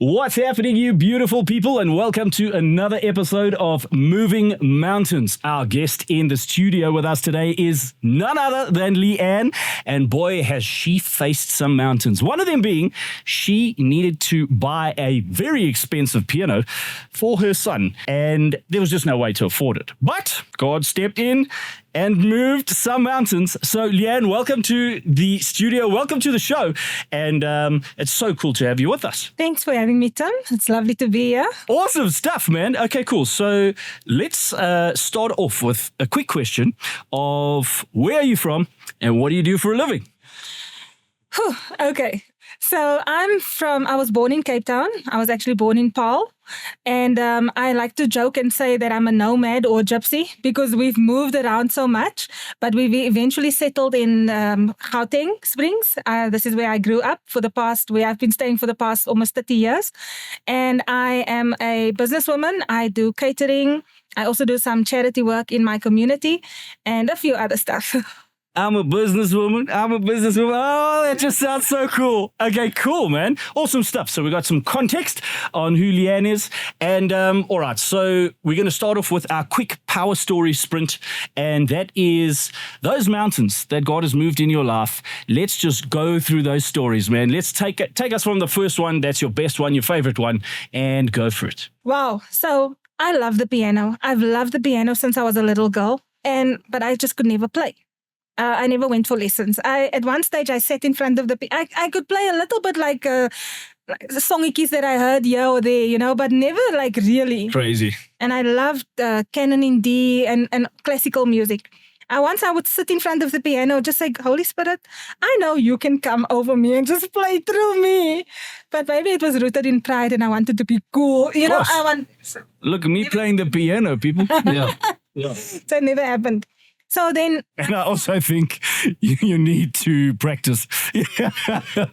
What's happening, you beautiful people, and welcome to another episode of Moving Mountains. Our guest in the studio with us today is none other than Leanne, and boy, has she faced some mountains. One of them being she needed to buy a very expensive piano for her son, and there was just no way to afford it. But God stepped in and moved some mountains. So, Leanne, welcome to the studio. Welcome to the show. And it's so cool to have you with us. Thanks for having me, Tom. It's lovely to be here. Awesome stuff, man. Okay, cool. So let's start off with a quick question of where are you from and what do you do for a living? Okay. So I was born in Cape Town. I was actually born in Paarl. And I like to joke and say that I'm a nomad or gypsy because we've moved around so much. But we eventually settled in Gauteng Springs. This is where I grew up where I've been staying for the past almost 30 years. And I am a businesswoman. I do catering. I also do some charity work in my community and a few other stuff. I'm a businesswoman. Oh, that just sounds so cool. Okay, cool, man. Awesome stuff. So we got some context on who Leanne is. And all right, so we're going to start off with our quick power story sprint. And that is those mountains that God has moved in your life. Let's just go through those stories, man. Let's take us from the first one. That's your best one, your favorite one, and go for it. Wow. So I love the piano. I've loved the piano since I was a little girl. But I just could never play. I never went for lessons. At one stage, I sat in front of I could play a little bit like the songies that I heard here or there, but never like really. Crazy. And I loved canon in D and classical music. Once I would sit in front of the piano, just say, Holy Spirit, I know you can come over me and just play through me. But maybe it was rooted in pride and I wanted to be cool. Look at me playing the piano, people. Yeah. So it never happened. So then... And I also think you need to practice.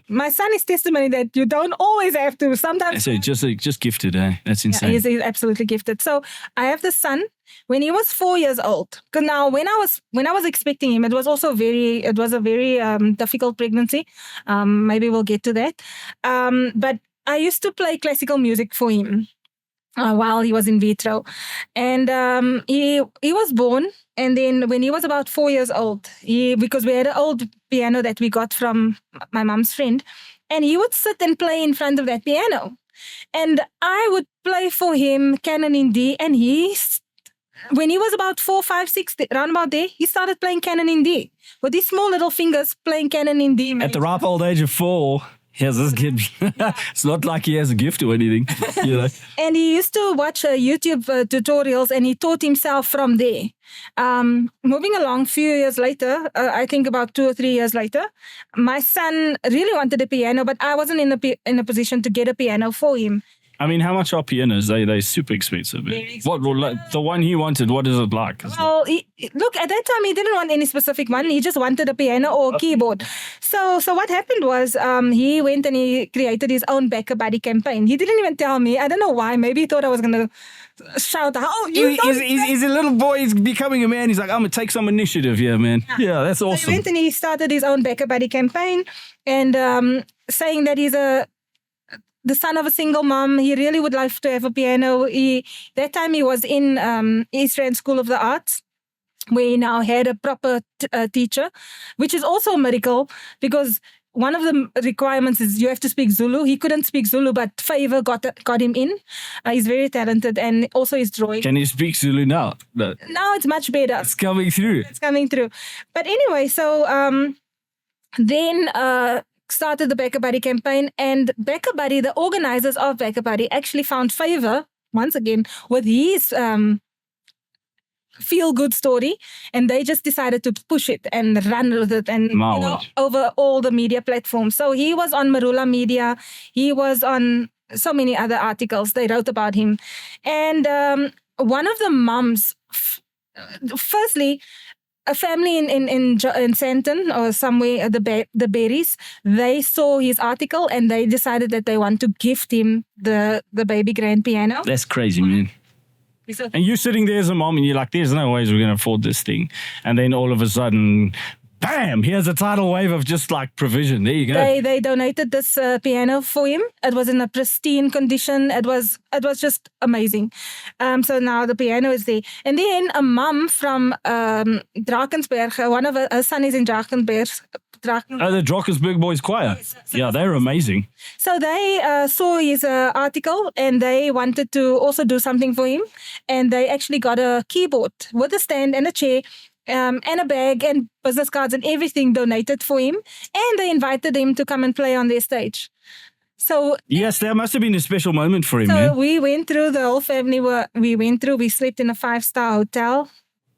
My son is testimony that you don't always have to. Sometimes... So just gifted, eh? That's insane. Yeah, he's absolutely gifted. So I have this son when he was 4 years old. Because now when I was expecting him, it was a very difficult pregnancy. Maybe we'll get to that. But I used to play classical music for him while he was in vitro. And he was born. And then when he was about 4 years old, because we had an old piano that we got from my mom's friend, and he would sit and play in front of that piano. And I would play for him canon in D, and when he was about 4, 5, 6, around about there, he started playing canon in D. With his small little fingers playing canon in D. At the ripe old age of 4... He has this kid. It's not like he has a gift or anything. And he used to watch YouTube tutorials and he taught himself from there. Moving along a few years later, I think about 2 or 3 years later, my son really wanted a piano, but I wasn't in a position to get a piano for him. I mean, how much are pianos? They're super expensive. Very expensive. What the one he wanted, what is it like? Well, look, at that time, he didn't want any specific one. He just wanted a piano or a keyboard. So what happened was he went and he created his own Backer Buddy campaign. He didn't even tell me. I don't know why. Maybe he thought I was going to shout out. Oh, he's a little boy. He's becoming a man. He's like, I'm going to take some initiative here, man. Yeah, that's awesome. So he went and he started his own Backer Buddy campaign and saying that he's the son of a single mom. He really would like to have a piano. That time he was in East Rand School of the Arts, where he now had a proper teacher, which is also a miracle because one of the requirements is you have to speak Zulu. He couldn't speak Zulu, but favor got him in. He's very talented and also his drawing. Can he speak Zulu now? No. Now it's much better. It's coming through. But anyway, so then... started the Backer Buddy campaign, and Backer Buddy, the organizers of Backer Buddy, actually found favor once again with his feel-good story, and they just decided to push it and run with it and over all the media platforms. So he was on Marula Media, he was on so many other articles. They wrote about him, and one of the moms, firstly. A family in Sandton or somewhere, the Berries, they saw his article and they decided that they want to gift him the baby grand piano. That's crazy, man. And you're sitting there as a mom and you're like, there's no ways we're going to afford this thing. And then all of a sudden, bam, here's a tidal wave of just like provision. There you go. They donated this piano for him. It was in a pristine condition. It was just amazing. So now the piano is there. And then a mum from Drakensberg, one of her son is in Drakensberg. Oh, the Drakensberg Boys Choir. Yes. Yeah, they're amazing. So they saw his article and they wanted to also do something for him. And they actually got a keyboard with a stand and a chair and a bag and business cards and everything donated for him. And they invited him to come and play on their stage. So yes, that must have been a special moment for him, so man. we went through, the whole family we slept in a 5-star hotel.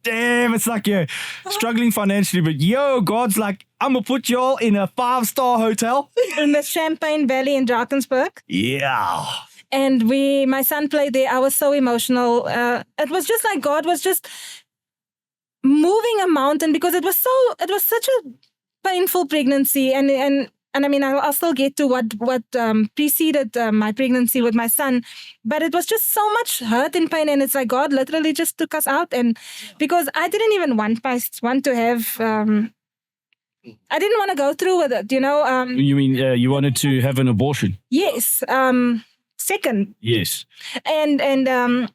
Damn, it's like you're struggling financially, but God's like, I'm going to put y'all in a 5-star hotel. In the Champagne Valley in Drakensberg. Yeah. And my son played there. I was so emotional. It was just like God was just moving a mountain because it was such a painful pregnancy. And I mean, I'll still get to what preceded my pregnancy with my son. But it was just so much hurt and pain. And it's like God literally just took us out. And because I didn't even want to have... I didn't want to go through with it, you know. You mean you wanted to have an abortion? Yes. Second. Yes. And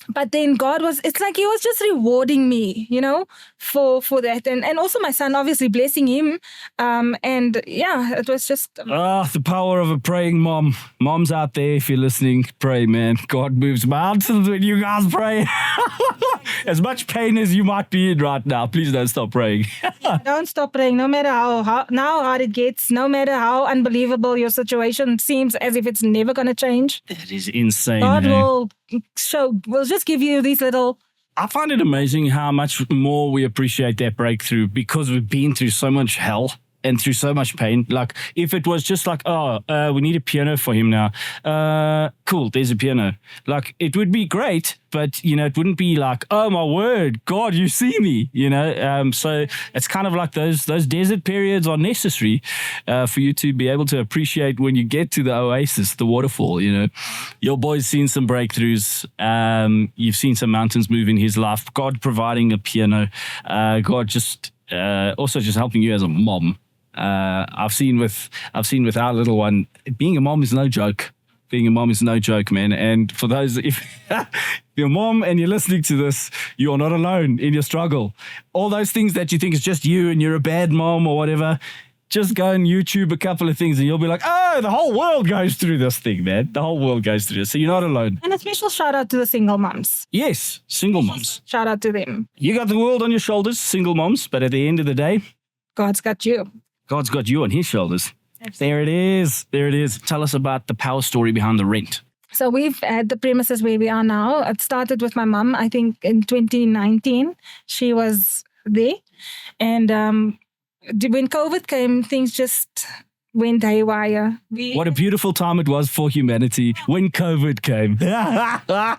but then it's like he was just rewarding me, you know, for that. And also my son, obviously blessing him. And yeah, it was just... the power of a praying mom. Moms out there, if you're listening, pray, man. God moves mountains when you guys pray. As much pain as you might be in right now, please don't stop praying. Don't stop praying, no matter how hard it gets, no matter how unbelievable your situation seems, as if it's never going to change. That is insane. God will just give you these little... I find it amazing how much more we appreciate that breakthrough because we've been through so much hell and through so much pain. Like, if it was just like, we need a piano for him now. Cool, there's a piano. Like, it would be great, but, you know, it wouldn't be like, oh, my word, God, you see me, you know. So it's kind of like those desert periods are necessary for you to be able to appreciate when you get to the oasis, the waterfall, you know. Your boy's seen some breakthroughs. You've seen some mountains move in his life. God providing a piano. God just also just helping you as a mom. I've seen with our little one, being a mom is no joke. Being a mom is no joke, man. And for those, if you're a mom and you're listening to this, you're not alone in your struggle. All those things that you think is just you and you're a bad mom or whatever, just go and YouTube a couple of things and you'll be like, oh, the whole world goes through this thing, man. The whole world goes through this. So you're not alone. And a special shout out to the single moms. Yes, single moms. Shout out to them. You got the world on your shoulders, single moms, but at the end of the day, God's got you. God's got you on his shoulders. Absolutely. There it is. There it is. Tell us about the power story behind the rent. So we've had the premises where we are now. It started with my mom, I think in 2019. She was there. And when COVID came, things just went haywire. What a beautiful time it was for humanity when COVID came.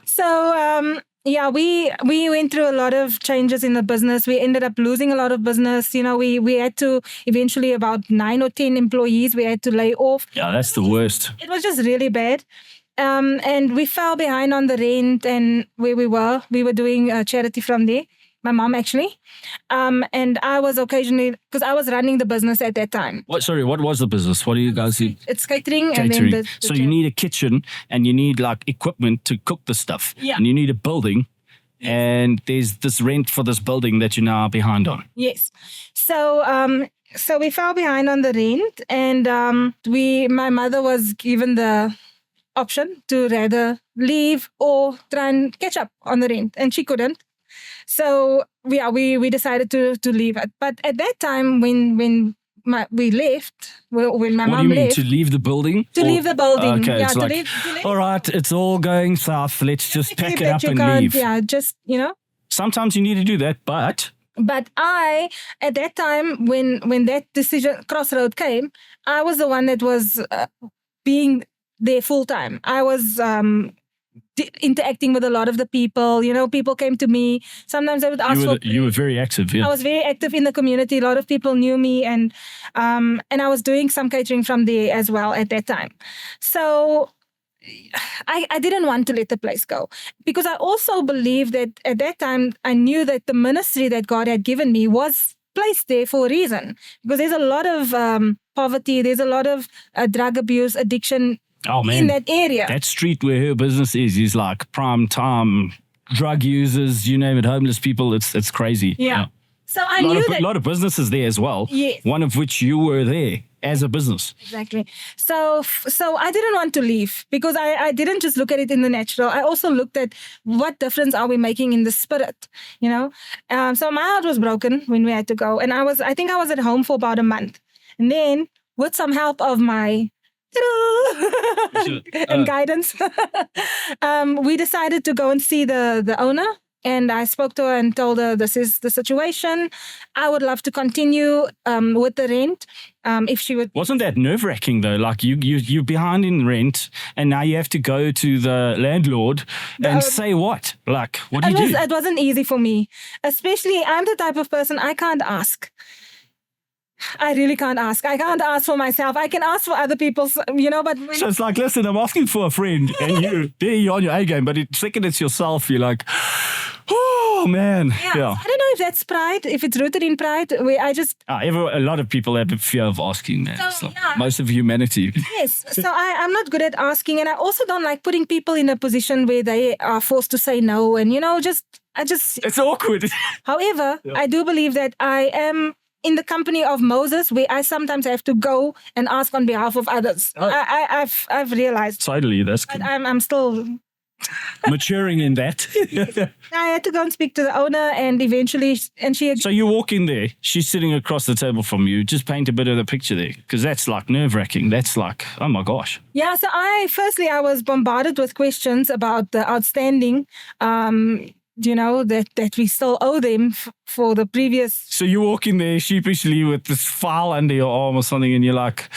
So, yeah, we went through a lot of changes in the business. We ended up losing a lot of business. You know, we had to eventually, about 9 or 10 employees, we had to lay off. Yeah, that's the worst. It was just really bad. And we fell behind on the rent and where we were doing charity from there. My mom, actually. And I was occasionally, because I was running the business at that time. What was the business? What do you guys do? It's catering. And then the so you need a kitchen and you need like equipment to cook the stuff. Yeah. And you need a building. And there's this rent for this building that you're now behind on. Yes. So we fell behind on the rent. And my mother was given the option to rather leave or try and catch up on the rent. And she couldn't. So we decided to leave it. But at that time, when we left, when my mom left. What do you mean, to leave the building? Leave the building. Okay, yeah, it's like, leave. All right, it's all going south. Let's just pack it up and leave. Yeah, just, you know. Sometimes you need to do that, but I, at that time, when that decision, crossroad came, I was the one that was being there full time. I was interacting with a lot of the people. You know, people came to me. Sometimes they would ask you were very active. Yeah. I was very active in the community. A lot of people knew me, and I was doing some catering from there as well at that time. So I didn't want to let the place go, because I also believe that at that time I knew that the ministry that God had given me was placed there for a reason, because there's a lot of poverty, there's a lot of drug abuse, addiction in that area. That street where her business is like prime time drug users, you name it, homeless people. It's crazy. Yeah. So I knew that a lot of businesses there as well. Yes. One of which you were there as a business. Exactly. So I didn't want to leave, because I didn't just look at it in the natural. I also looked at what difference are we making in the spirit, you know. So my heart was broken when we had to go, and I think I was at home for about a month, and then with some help of my and guidance, we decided to go and see the owner. And I spoke to her and told her, this is the situation. I would love to continue with the rent. If she would. Wasn't that nerve-wracking though? Like you're behind in rent, and now you have to go to the landlord and say what? Like, what do you do? It wasn't easy for me. Especially, I'm the type of person, I can't ask. I really can't ask. I can't ask for myself. I can ask for other people's, you know, but... So it's like, listen, I'm asking for a friend, and you're on your A game, but the second it's yourself, you're like, oh, man. Yeah. I don't know if that's pride, if it's rooted in pride, where I just... a lot of people have a fear of asking, man. So, most of humanity. Yes. So I'm not good at asking, and I also don't like putting people in a position where they are forced to say no, and, you know, It's awkward. However, I do believe that I am in the company of Moses, where I sometimes have to go and ask on behalf of others. I've realized. Totally, that's good. I'm still maturing in that. I had to go and speak to the owner, and eventually, she. So you walk in there, she's sitting across the table from you. Just paint a bit of the picture there, because that's like nerve-wracking. That's like, oh my gosh. Yeah. So I was bombarded with questions about the outstanding. You know, that we still owe them for the previous... So you walk in there sheepishly with this file under your arm or something, and you're like,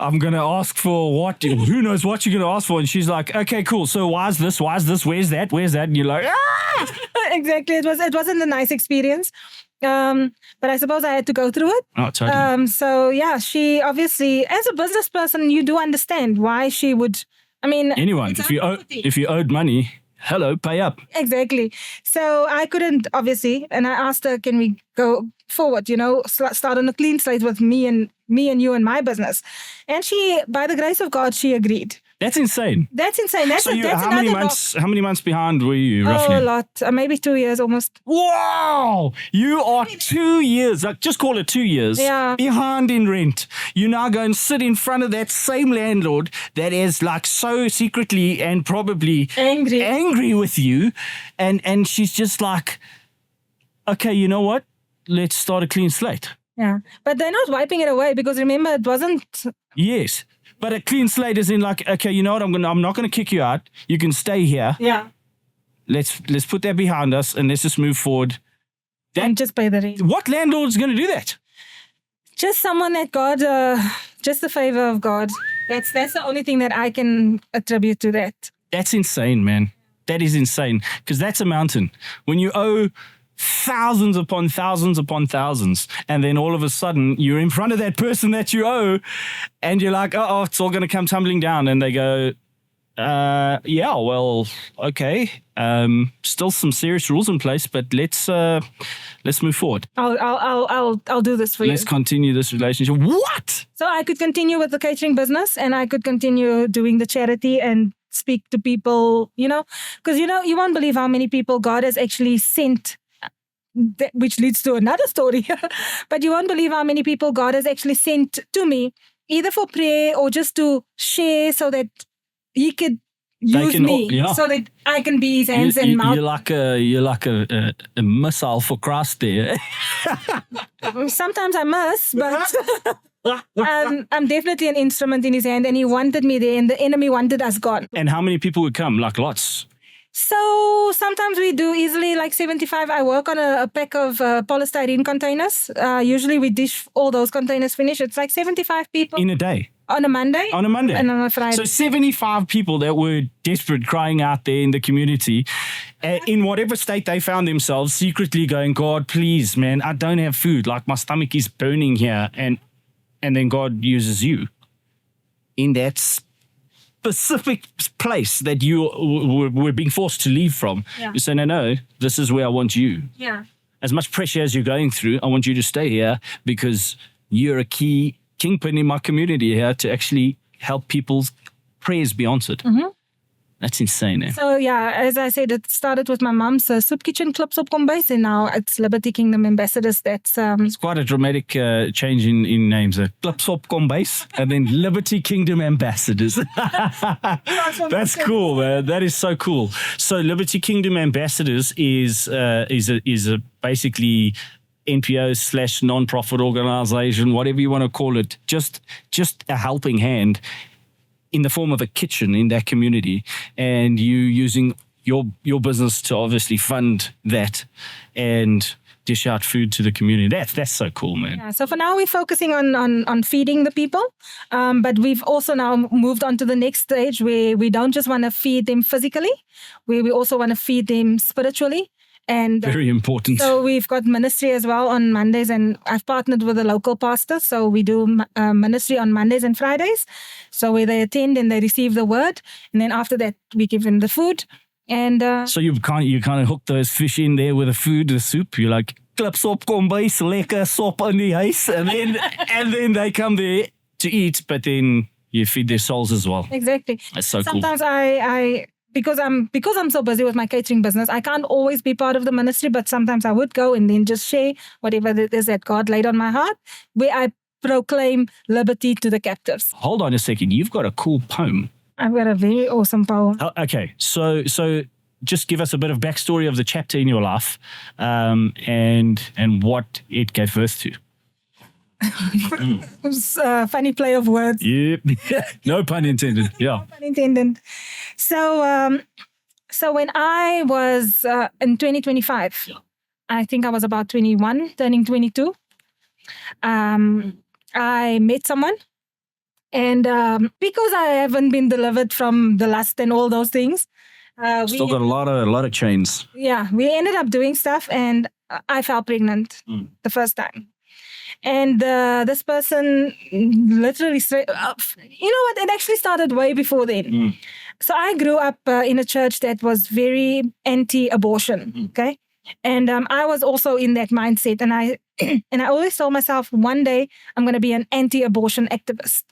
I'm going to ask for what? Who knows what you're going to ask for? And she's like, okay, cool. So why is this? Where's that? And you're like, ah! Exactly. It wasn't a nice experience. But I suppose I had to go through it. Oh, totally. So yeah, she obviously, as a business person, you do understand why she would... I mean... Anyone, if you owed money... Hello, pay up. Exactly. So I couldn't, obviously, and I asked her, can we go forward, you know, start on a clean slate with me and you and my business. And she, by the grace of God, she agreed. That's insane. That's insane. How many months behind were you, roughly? Oh, a lot. Maybe 2 years almost. Wow! You are 2 years, like just call it 2 years, behind in rent. You now go and sit in front of that same landlord that is like so secretly and probably angry with you. And she's just like, okay, you know what? Let's start a clean slate. Yeah. But they're not wiping it away, because remember, it wasn't... Yes. But a clean slate is in like, okay, you know what? I'm not going to kick you out. You can stay here. Yeah. Let's put that behind us, and let's just move forward. And just pay the rent. What landlord is going to do that? Just someone that God, just the favor of God. That's the only thing that I can attribute to that. That's insane, man. That is insane, because that's a mountain. When you owe thousands upon thousands upon thousands, and then all of a sudden you're in front of that person that you owe, and you're like, oh, it's all going to come tumbling down, and they go, yeah, well, okay, still some serious rules in place, but let's move forward. I'll do this for you. Let's continue this relationship. What? So I could continue with the catering business, and I could continue doing the charity and speak to people, you know, because you won't believe how many people God has actually sent. Which leads to another story. But you won't believe how many people God has actually sent to me, either for prayer or just to share, so that He could use me, so that I can be His hands and mouth. You're like a missile for Christ there. Sometimes I must, but I'm definitely an instrument in His hand, and He wanted me there, and the enemy wanted us gone. And how many people would come? Like lots? So sometimes we do easily like 75. I work on a pack of polystyrene containers. Usually we dish all those containers finish. It's like 75 people. In a day? On a Monday. On a Monday. And on a Friday. So 75 people that were desperate, crying out there in the community, in whatever state they found themselves, secretly going, God, please, man, I don't have food. Like my stomach is burning here. And then God uses you in that specific place that you were being forced to leave from. Yeah. You say, no, this is where I want you. Yeah. as much pressure as you're going through, I want you to stay here because you're a key kingpin in my community here to actually help people's prayers be answered. That's insane, eh? So yeah, as I said, it started with my mom's soup kitchen, Klip Sop Kombuis, and now it's Liberty Kingdom Ambassadors. That's It's quite a dramatic change in names. Klip Sop Kombuis and then Liberty Kingdom Ambassadors. That's cool, man. That is so cool. So Liberty Kingdom Ambassadors is a basically NPO / non-profit organization, whatever you want to call it, just a helping hand in the form of a kitchen in that community, and you using your business to obviously fund that and dish out food to the community. That's so cool, man. Yeah, so for now we're focusing on feeding the people, but we've also now moved on to the next stage where we don't just want to feed them physically, we also want to feed them spiritually. And very important. So we've got ministry as well on Mondays, and I've partnered with a local pastor. So we do ministry on Mondays and Fridays. So where they attend and they receive the word, and then after that we give them the food. And so you kind of hook those fish in there with the food, the soup. You're like, klip sop kombuis, lekker sop in die huis, and then they come there to eat, but then you feed their souls as well. Exactly. That's so Sometimes cool. Because I'm so busy with my catering business, I can't always be part of the ministry, but sometimes I would go and then just share whatever it is that God laid on my heart, where I proclaim liberty to the captives. Hold on a second. You've got a cool poem. I've got a very awesome poem. Oh, okay. So just give us a bit of backstory of the chapter in your life, and what it gave birth to. It was a funny play of words. Yep. No pun intended. Yeah. No pun intended. So when I was in 2025, I think I was about 21, turning 22. I met someone, and because I haven't been delivered from the lust and all those things, Still got a lot of chains. Yeah, we ended up doing stuff, and I fell pregnant the first time. And this person literally straight up, you know what? It actually started way before then. So I grew up in a church that was very anti-abortion. Okay, and I was also in that mindset, and I always told myself, one day I'm going to be an anti-abortion activist.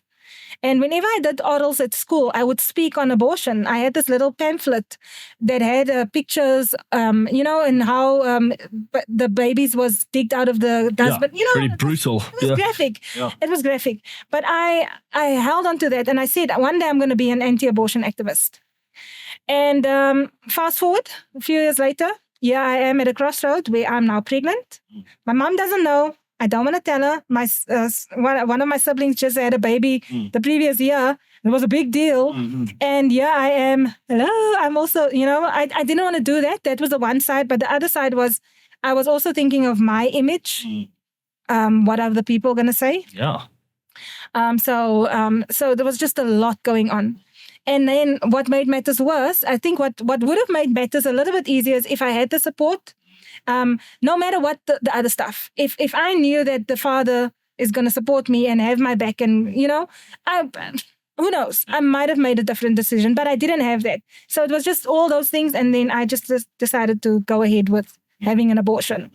And whenever I did orals at school, I would speak on abortion. I had this little pamphlet that had pictures, and how the babies was digged out of the dustbin. Yeah, pretty brutal. It was graphic. Yeah. It was graphic. But I held on to that, and I said, one day I'm going to be an anti-abortion activist. And fast forward a few years later, here I am at a crossroad where I'm now pregnant. My mom doesn't know. I don't want to tell her. My one of my siblings just had a baby the previous year. It was a big deal. And yeah, I am. Hello. I'm also, I didn't want to do that. That was the one side. But the other side was, I was also thinking of my image. What are the people going to say? Yeah. So there was just a lot going on. And then what made matters worse, I think what would have made matters a little bit easier is if I had the support. No matter what the other stuff, if I knew that the Father is going to support me and have my back, and who knows, I might have made a different decision, but I didn't have that. So it was just all those things, and then I just decided to go ahead with having an abortion.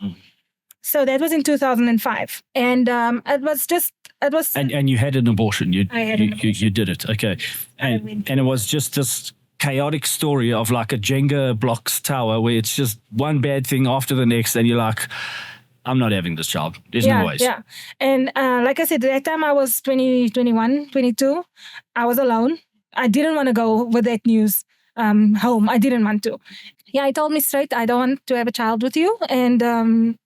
So that was in 2005, and it was. And you had an abortion. I had an abortion. You did it. Okay, and it was just this chaotic story of like a Jenga blocks tower where it's just one bad thing after the next, and you're like, I'm not having this child. There's no ways. Yeah. And like I said, at that time I was 21, 22. I was alone. I didn't want to go with that news home. I didn't want to. Yeah, he told me straight, I don't want to have a child with you, and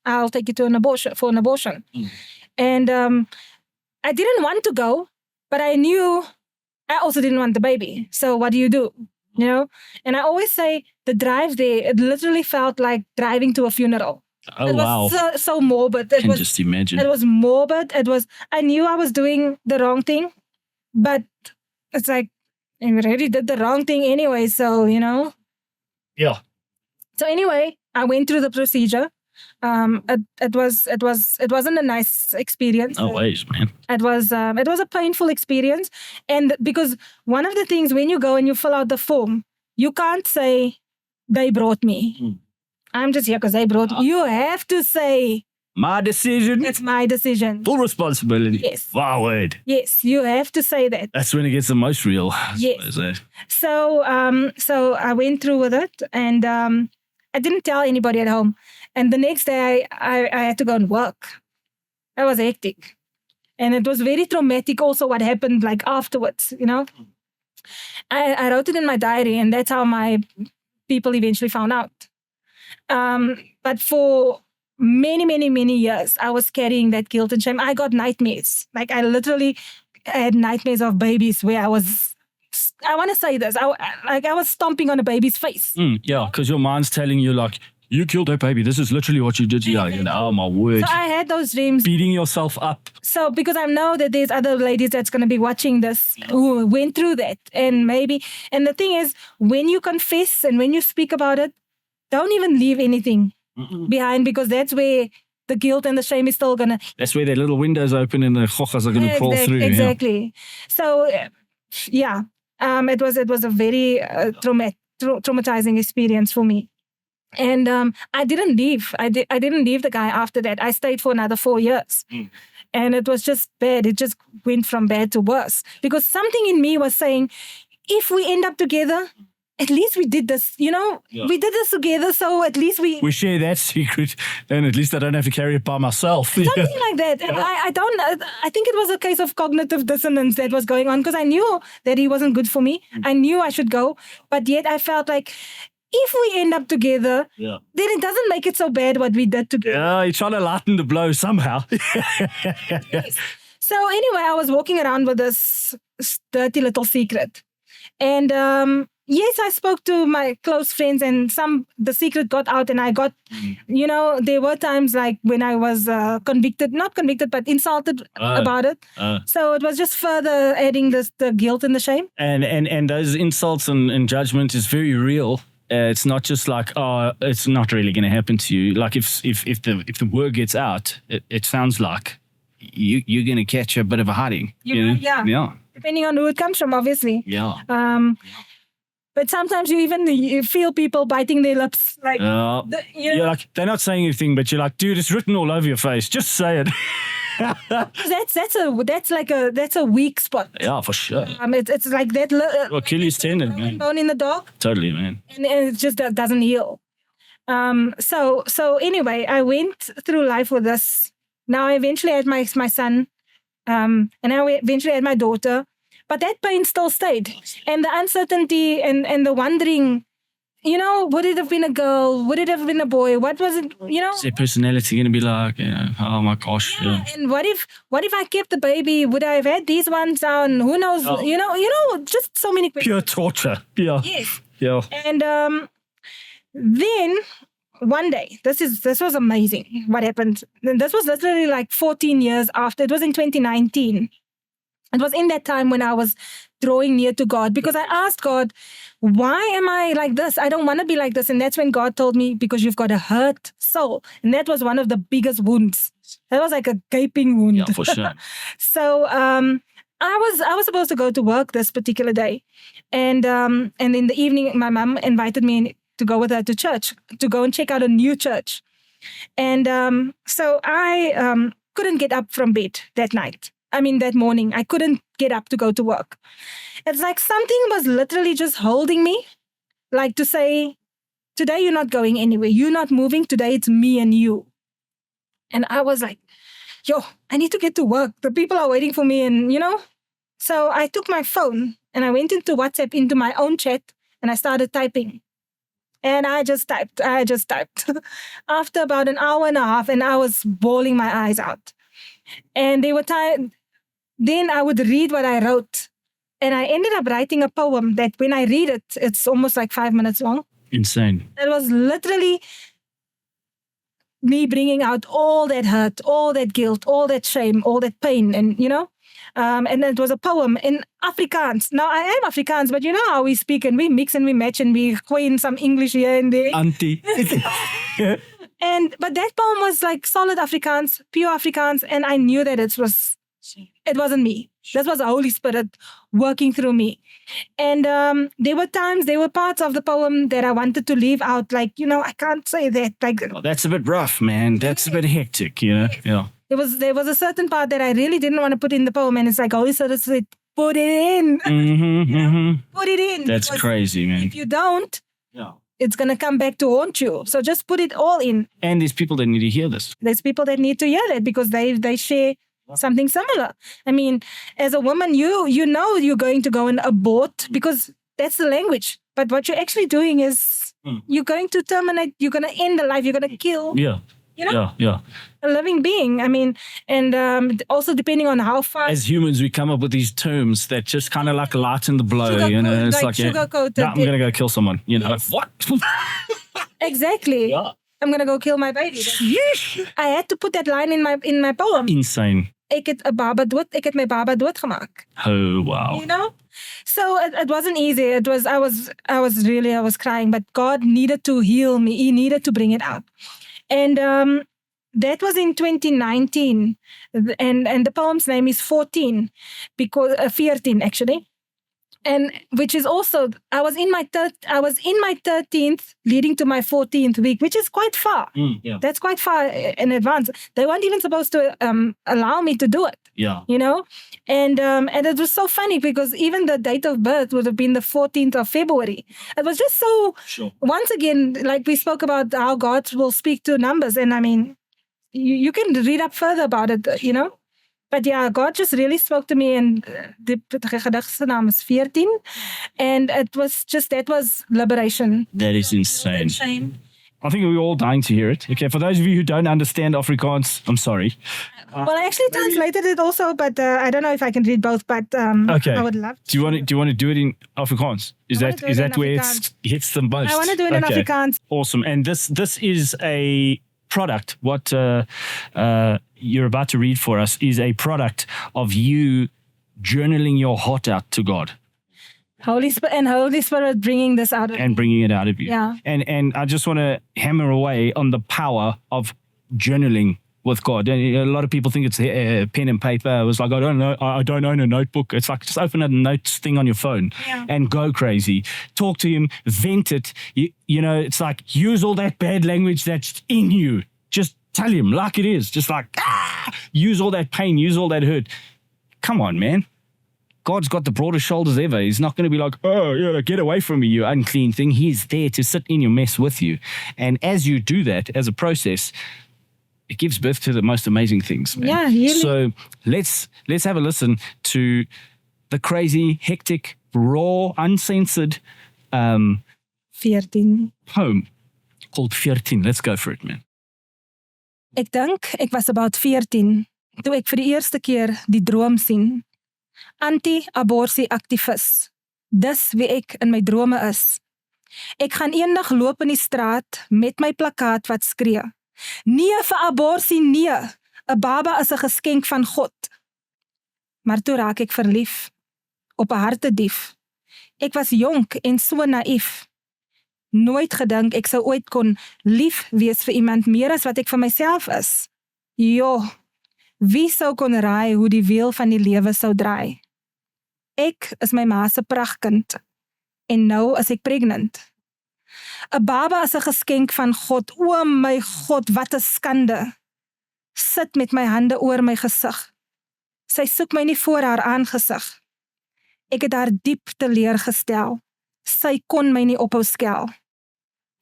I'll take you to an abortion. And I didn't want to go, but I knew I also didn't want the baby. So what do? And I always say the drive there, it literally felt like driving to a funeral. Oh, wow. It was so morbid. I can just imagine. It was morbid. I knew I was doing the wrong thing, but it's like, I already did the wrong thing anyway. So, Yeah. So anyway, I went through the procedure. It wasn't a nice experience. Oh, wait, man. It was a painful experience, and because one of the things when you go and you fill out the form, you can't say they brought me. I'm just here because they brought me. You have to say, My decision. it's my decision. Full responsibility. Yes. Wow, word. Yes, you have to say that. That's when it gets the most real. Yes. So, So I went through with it, and I didn't tell anybody at home. And the next day, I had to go and work. That was hectic, and it was very traumatic. Also, what happened like afterwards, I wrote it in my diary, and that's how my people eventually found out. But for many, many, many years, I was carrying that guilt and shame. I got nightmares. Like I literally had nightmares of babies where I want to say this, I was stomping on a baby's face. Yeah, because your mind's telling you like, you killed that baby. This is literally what you did. Yeah, oh my word. So I had those dreams. Beating yourself up. So because I know that there's other ladies that's going to be watching this who went through that. And the thing is, when you confess and when you speak about it, don't even leave anything behind, because that's where the guilt and the shame is still going to... That's where the little windows open and the chochas are going to crawl through. Exactly. Yeah. So, yeah, it was a very traumatizing experience for me. And I didn't leave. I didn't leave the guy after that. I stayed for another 4 years. And it was just bad. It just went from bad to worse. Because something in me was saying, if we end up together, at least we did this, we did this together, so at least we share that secret, and at least I don't have to carry it by myself. Something like that. I think it was a case of cognitive dissonance that was going on, because I knew that he wasn't good for me. I knew I should go, but yet I felt like, if we end up together, then it doesn't make it so bad what we did together. Yeah, you're trying to lighten the blow somehow. Yes. So anyway, I was walking around with this dirty little secret. And yes, I spoke to my close friends, and the secret got out, and I got, there were times like when I was not convicted, but insulted about it. So it was just further adding the guilt and the shame. And those insults and judgment is very real. It's not just like, oh, it's not really going to happen to you. Like if the word gets out, it sounds like you're going to catch a bit of a hiding. Yeah. Depending on who it comes from, obviously. Yeah. But sometimes you feel people biting their lips. Like, you're like, they're not saying anything, but you're like, dude, it's written all over your face. Just say it. That's a weak spot. Yeah, for sure. It's like that. Achilles tendon, man. Bone in the dog. Totally, man. And it just doesn't heal. So anyway, I went through life with this. Now I eventually had my son, and I eventually had my daughter, but that pain still stayed, and the uncertainty and the wondering. Would it have been a girl? Would it have been a boy? What was it? Is their personality going to be like? Oh my gosh. Yeah. And what if I kept the baby? Would I have had these ones down? Who knows? Just so many questions. Pure torture. Yeah. Yes. Yeah. And then one day, this was amazing. What happened? This was literally like 14 years after. It was in 2019. It was in that time when I was drawing near to God, because I asked God, why am I like this? I don't want to be like this. And that's when God told me, because you've got a hurt soul. And that was one of the biggest wounds. That was like a gaping wound. Yeah, for sure. So I was supposed to go to work this particular day. And in the evening, my mom invited me to go with her to church, to go and check out a new church. And so I couldn't get up from bed that morning. I couldn't get up to go to work. It's like something was literally just holding me, like to say, today you're not going anywhere. You're not moving. Today it's me and you. And I was like, I need to get to work. The people are waiting for me. And, so I took my phone and I went into WhatsApp, into my own chat, and I started typing. And I just typed. After about an hour and a half, and I was bawling my eyes out. And they were tired. Then I would read what I wrote. And I ended up writing a poem that when I read it, it's almost like 5 minutes long. Insane. It was literally me bringing out all that hurt, all that guilt, all that shame, all that pain. And, and it was a poem in Afrikaans. Now, I am Afrikaans, but you know how we speak and we mix and we match and we coin some English here and there. Auntie. But that poem was like solid Afrikaans, pure Afrikaans. And I knew that it wasn't me. This was the Holy Spirit working through me. And there were parts of the poem that I wanted to leave out. Like, I can't say that. Like, Oh, that's a bit rough, man. That's a bit hectic, Yeah. there was a certain part that I really didn't want to put in the poem. And it's like, Holy Spirit said, put it in. Put it in. That's crazy, man. If you don't, Yeah. it's going to come back to haunt you. So just put it all in. And there's people that need to hear this. There's people that need to hear that because they share something similar. I mean, as a woman, you know you're going to go and abort because that's the language. But what you're actually doing is you're going to terminate, you're going to end the life, you're going to kill. Yeah. Yeah. A living being. I mean, and also depending on how far. As humans, we come up with these terms that just kind of like lighten the blow. It's like sugar-coated. I'm going to go kill someone. Yes. What? Exactly. Yeah. I'm going to go kill my baby. I had to put that line in my poem. Insane. Ek het my baba doodgemaak. Oh, wow. So it wasn't easy. I was crying, but God needed to heal me. He needed to bring it out. And that was in 2019. And the poem's name is 14, because 14 actually. And which is also, I was in my 13th leading to my 14th week, which is quite far. Yeah. That's quite far in advance. They weren't even supposed to allow me to do it. Yeah. And it was so funny because even the date of birth would have been the 14th of February. It was just so, Sure. Once again, like we spoke about how God will speak to numbers. And I mean, you can read up further about it, But yeah, God just really spoke to me, and the gedig's naam is 14. And that was liberation. That is insane. Shame. I think we're all dying to hear it. Okay, for those of you who don't understand Afrikaans, I'm sorry. Well, I actually translated it also, but I don't know if I can read both, but okay. I would love to. Do you want to do it in Afrikaans? Is that where it hits the most? I want to do it in Afrikaans. Awesome. And this is a product. What you're about to read for us is a product of you journaling your heart out to God. Holy Spirit bringing this out of and bringing it out of you. Yeah. And I just want to hammer away on the power of journaling with God. And a lot of people think it's pen and paper. It was like, I don't own a notebook. It's like, just open a notes thing on your phone and go crazy. Talk to him, vent it. It's like, use all that bad language that's in you. Just tell him like it is. Just like, use all that pain, use all that hurt. Come on, man. God's got the broadest shoulders ever. He's not going to be like, get away from me, you unclean thing. He's there to sit in your mess with you. And as you do that, as a process, it gives birth to the most amazing things, man. Yeah, really. So let's have a listen to the crazy, hectic, raw, uncensored 14 poem called 14. Let's go for it, man. Ek dink ek was about 14 toe ek vir die eerste keer die droom sien. Anti-aborsie aktivis. Dis wie ek in my drome is. Ek gaan eendag loop in die straat met my plakkaat wat skree: Nee vir aborsie, nee. 'n Baba is 'n geskenk van God. Maar toe raak ek verlief op 'n hartedief. Ek was jonk en so naïef. Nooit gedink ek sou ooit kon lief wees vir iemand meer as wat ek vir myself is. Wie sou kon raai hoe die wiel van die lewe sou draai? Ek is my ma se prachtkind en nou is ek pregnant. 'n Baba is 'n geskenk van God. O my God, wat 'n skande. Sit met my hande oor my gesig. Sy soek my nie voor haar aangesig. Ek het haar diep teleurgestel. Sy kon my nie ophou skel.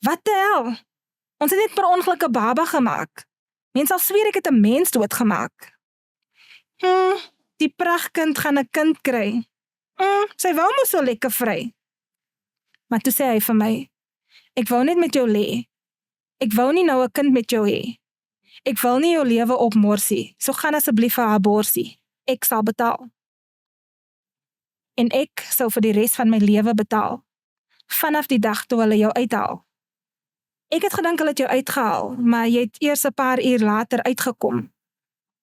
Wat die hel? Ons het net per ongeluk 'n baba gemaak. Mens sal sweer ek het 'n mens doodgemaak. Die prachtkind gaan 'n kind kry. Sy wou mos so lekker vry. Maar toe sê hy vir my: Ek wou net met jou lê. Ek wou nie nou 'n kind met jou hê. Ek wil nie jou lewe opmorsie. So gaan asseblief vir aborsie. Ek sal betaal. En ek sou vir die res van my lewe betaal. Vanaf die dag toe hulle jou uithaal. Ek het gedink hulle het jou uitgehaal, maar jy het eers 'n paar uur later uitgekom.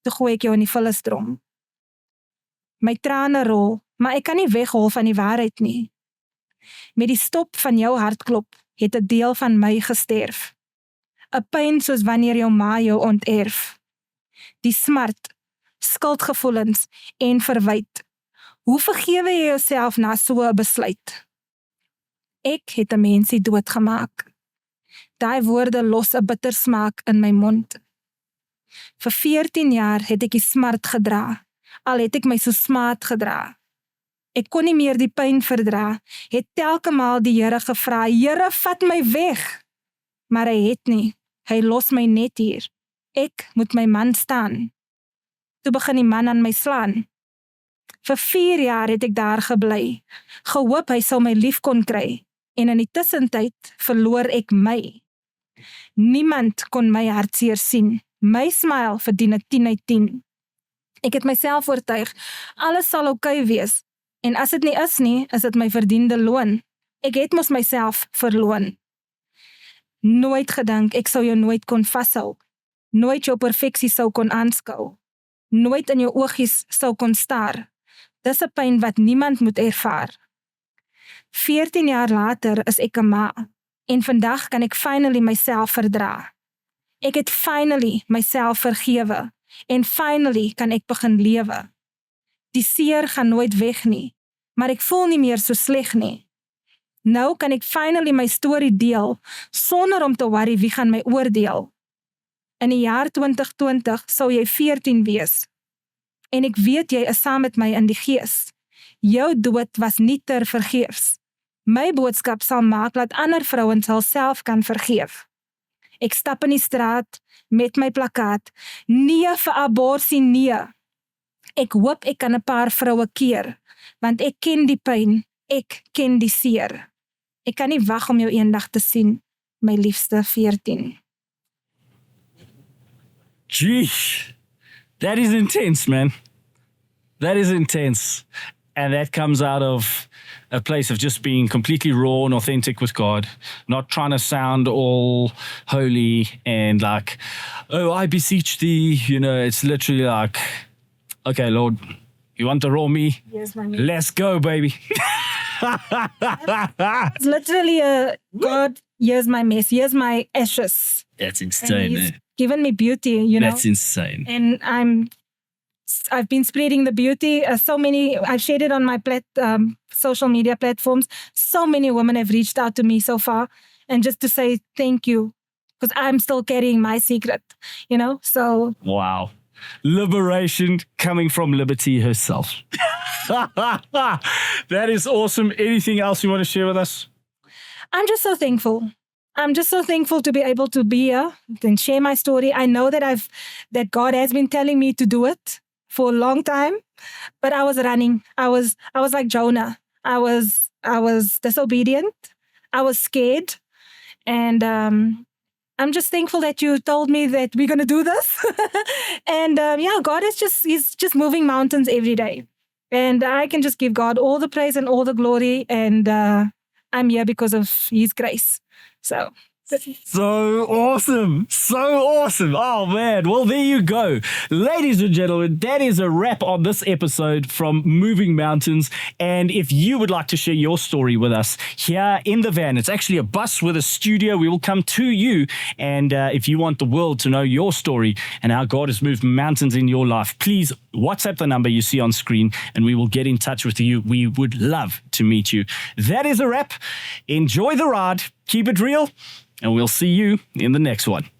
Toe gooi ek jou in die vullisdrom. My trane rol, maar ek kan nie weghol van die waarheid nie. Met die stop van jou hartklop het 'n deel van my gesterf. 'n Pyn soos wanneer jou ma jou onterf. Die smart, skuldgevoelens en verwyte Hoe vergewe jy jouself na so 'n besluit? Ek het 'n mensie doodgemaak. Daai woorde los 'n bitter smaak in my mond. Vir 14 jaar het ek die smart gedra, al het ek my so smaat gedra. Ek kon nie meer die pyn verdra, het telke maal die Here gevra, Here, vat my weg. Maar hy het nie, hy los my net hier. Ek moet my man staan. Toe begin die man aan my slaan. Vir 4 jaar het ek daar gebly, gehoop hy sou my lief kon kry, en in die tussentyd verloor ek my. Niemand kon my hartseer sien, my smile verdien 'n 10 uit 10. Ek het myself oortuig, alles sal oukei wees, en as dit nie is nie, is dit my verdiende loon. Ek het mos myself verloon. Nooit gedink ek sou jou nooit kon vashou, nooit jou perfeksie sou kon aanskou, nooit in jou oogies sou kon staar. Dis 'n pyn wat niemand moet ervaar. 14 jaar later is ek 'n ma, en vandag kan ek finally myself verdra. Ek het finally myself vergewe, en finally kan ek begin lewe. Die seer gaan nooit weg nie, maar ek voel nie meer so sleg nie. Nou kan ek finally my storie deel, sonder om te worry wie gaan my oordeel. In die jaar 2020 sou jy 14 wees, en ek weet jy is saam met my in die gees. Jou dood was nie ter vergeefs. My boodskap sal maak dat ander vrouens hulself kan vergeef. Ek stap in die straat met my plakkaat, nee vir aborsie, nee. Ek hoop ek kan 'n paar vroue keer, want ek ken die pyn, ek ken die seer. Ek kan nie wag om jou eendag te sien, my liefste 14. Geesh, that is intense, man. That is intense. And that comes out of a place of just being completely raw and authentic with God, not trying to sound all holy and like, oh, I beseech thee, it's literally like, okay, Lord, you want the raw me? Yes, my me. Let's go, baby. It's literally a, God, here's my mess, here's my ashes. That's insane, He's man. given me beauty, you know. That's insane. And I've been spreading the beauty. I've shared it on my social media platforms. So many women have reached out to me so far, and just to say thank you, because I'm still carrying my secret, so. Wow. Liberation coming from Liberty herself. That is awesome. Anything else you want to share with us? I'm just so thankful. I'm just so thankful to be able to be here and share my story. I know that God has been telling me to do it for a long time, but I was running. I was like Jonah. I was disobedient. I was scared, and I'm just thankful that you told me that we're going to do this. And God is he's just moving mountains every day, and I can just give God all the praise and all the glory. And I'm here because of His grace. So awesome. So awesome. Oh, man. Well, there you go. Ladies and gentlemen, that is a wrap on this episode from Moving Mountains. And if you would like to share your story with us here in the van, it's actually a bus with a studio. We will come to you. And if you want the world to know your story and how God has moved mountains in your life, please WhatsApp the number you see on screen and we will get in touch with you. We would love to meet you. That is a wrap. Enjoy the ride. Keep it real. And we'll see you in the next one.